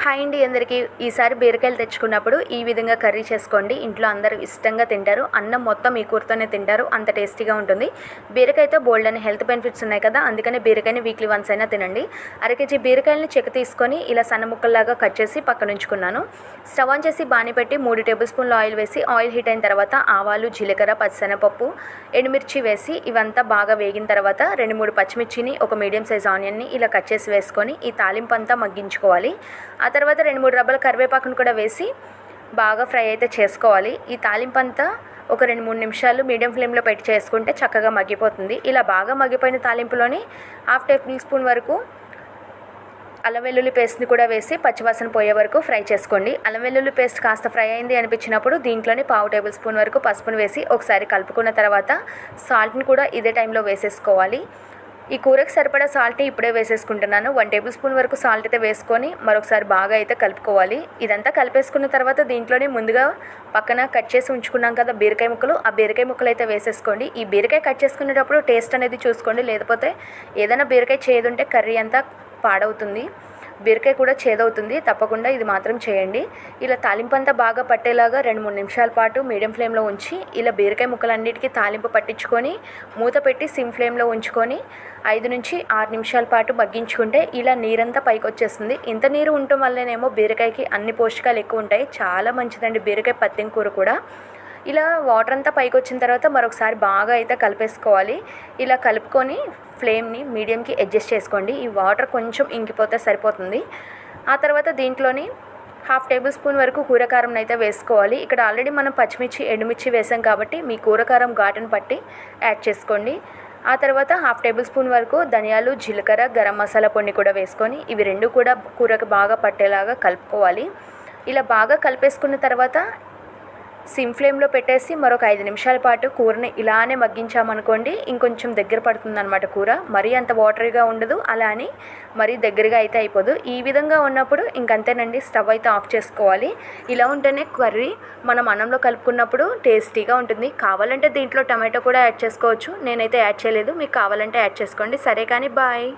Hi అండి అందరికీ. ఈసారి బీరకాయలు తెచ్చుకున్నప్పుడు ఈ విధంగా కర్రీ చేసుకోండి. ఇంట్లో అందరూ ఇష్టంగా తింటారు. అన్నం మొత్తం ఈ కూరతోనే తింటారు. అంత టేస్టీగా ఉంటుంది. బీరకాయతో బోల్డ్ అని హెల్త్ బెనిఫిట్స్ ఉన్నాయి కదా, అందుకని బీరకాయని వీక్లీ వన్స్ అయినా తినండి. అరకేజీ బీరకాయలని చెక్క తీసుకొని ఇలా సన్న ముక్కల్లాగా కట్ చేసి పక్కన ఉంచుకున్నాను. స్టవ్ ఆన్ చేసి బాణీ పెట్టి 3 టేబుల్ స్పూన్లు ఆయిల్ వేసి ఆయిల్ హీట్ అయిన తర్వాత ఆవాలు, జీలకర్ర, పచ్చిశనగపప్పు, ఎండుమిర్చి వేసి ఇవంతా బాగా వేగిన తర్వాత 2-3 పచ్చిమిర్చిని, ఒక మీడియం సైజ్ ఆనియన్ని ఇలా కట్ చేసి వేసుకొని ఈ తాలింపు అంతా మగ్గించుకోవాలి. ఆ తర్వాత 2-3 రబ్బల కరివేపాకును కూడా వేసి బాగా ఫ్రై అయితే చేసుకోవాలి. ఈ తాలింపు అంతా ఒక 2-3 నిమిషాలు మీడియం ఫ్లేమ్లో పెట్టి చేసుకుంటే చక్కగా మగ్గిపోతుంది. ఇలా బాగా మగ్గిపోయిన తాలింపులోని 1/2 టేబుల్ స్పూన్ వరకు అల్లం వెల్లుల్లి పేస్ట్ని కూడా వేసి పచ్చివాసన పోయే వరకు ఫ్రై చేసుకోండి. అల్లం వెల్లుల్లి పేస్ట్ కాస్త ఫ్రై అయింది అనిపించినప్పుడు దీంట్లోని 1/2 టేబుల్ స్పూన్ వరకు పసుపును వేసి ఒకసారి కలుపుకున్న తర్వాత సాల్ట్ని కూడా ఇదే టైంలో వేసేసుకోవాలి. ఈ కూరకు సరిపడా సాల్ట్ని ఇప్పుడే వేసేసుకుంటున్నాను. 1 టేబుల్ స్పూన్ వరకు సాల్ట్ అయితే వేసుకొని మరొకసారి బాగా అయితే కలుపుకోవాలి. ఇదంతా కలిపేసుకున్న తర్వాత దీంట్లోనే ముందుగా పక్కన కట్ చేసి ఉంచుకున్నాం కదా బీరకాయ ముక్కలు, ఆ బీరకాయ ముక్కలు అయితే వేసేసుకోండి. ఈ బీరకాయ కట్ చేసుకునేటప్పుడు టేస్ట్ అనేది చూసుకోండి, లేకపోతే ఏదైనా బీరకాయ చేదుంటే కర్రీ అంతా పాడవుతుంది, బీరకాయ కూడా చేదవుతుంది. తప్పకుండా ఇది మాత్రం చేయండి. ఇలా తాలింపు అంతా బాగా పట్టేలాగా 2-3 నిమిషాల పాటు మీడియం ఫ్లేమ్లో ఉంచి ఇలా బీరకాయ ముక్కలన్నిటికీ తాలింపు పట్టించుకొని మూత పెట్టి సిమ్ ఫ్లేమ్లో ఉంచుకొని 5-6 నిమిషాల పాటు మగ్గించుకుంటే ఇలా నీరంతా పైకి వచ్చేస్తుంది. ఇంత నీరు ఉండటం వల్లనేమో బీరకాయకి అన్ని పోషకాలు ఎక్కువ ఉంటాయి. చాలా మంచిదండి బీరకాయ పత్తిం కూర కూడా. ఇలా వాటర్ అంతా పైకి వచ్చిన తర్వాత మరొకసారి బాగా అయితే కలిపేసుకోవాలి. ఇలా కలుపుకొని ఫ్లేమ్ని మీడియంకి అడ్జస్ట్ చేసుకోండి. ఈ వాటర్ కొంచెం ఇంకిపోతే సరిపోతుంది. ఆ తర్వాత దీంట్లోని 1/2 టేబుల్ స్పూన్ వరకు కూరకారం అయితే వేసుకోవాలి. ఇక్కడ ఆల్రెడీ మనం పచ్చిమిర్చి, ఎండుమిర్చి వేసాం కాబట్టి మీ కూరకారం ఘాటును పట్టి యాడ్ చేసుకోండి. ఆ తర్వాత 1/2 టేబుల్ స్పూన్ వరకు ధనియాలు, జీలకర్ర, గరం మసాలా పొడిని కూడా వేసుకొని ఇవి రెండు కూడా కూరకు బాగా పట్టేలాగా కలుపుకోవాలి. ఇలా బాగా కలిపేసుకున్న తర్వాత సిమ్ ఫ్లేమ్లో పెట్టేసి మరొక 5 నిమిషాల పాటు కూరని ఇలానే మగ్గించామనుకోండి, ఇంకొంచెం దగ్గర పడుతుందన్నమాట కూర. మరీ అంత వాటరీగా ఉండదు, అలా అని మరీ దగ్గరగా అయితే అయిపోదు. ఈ విధంగా ఉన్నప్పుడు ఇంకంతేనండి, స్టవ్ అయితే ఆఫ్ చేసుకోవాలి. ఇలా ఉంటేనే కర్రీ మనం అన్నంలో కలుపుకున్నప్పుడు టేస్టీగా ఉంటుంది. కావాలంటే దీంట్లో టమాటో కూడా యాడ్ చేసుకోవచ్చు, నేనైతే యాడ్ చేయలేదు. మీకు కావాలంటే యాడ్ చేసుకోండి. సరే కానీ బాయ్.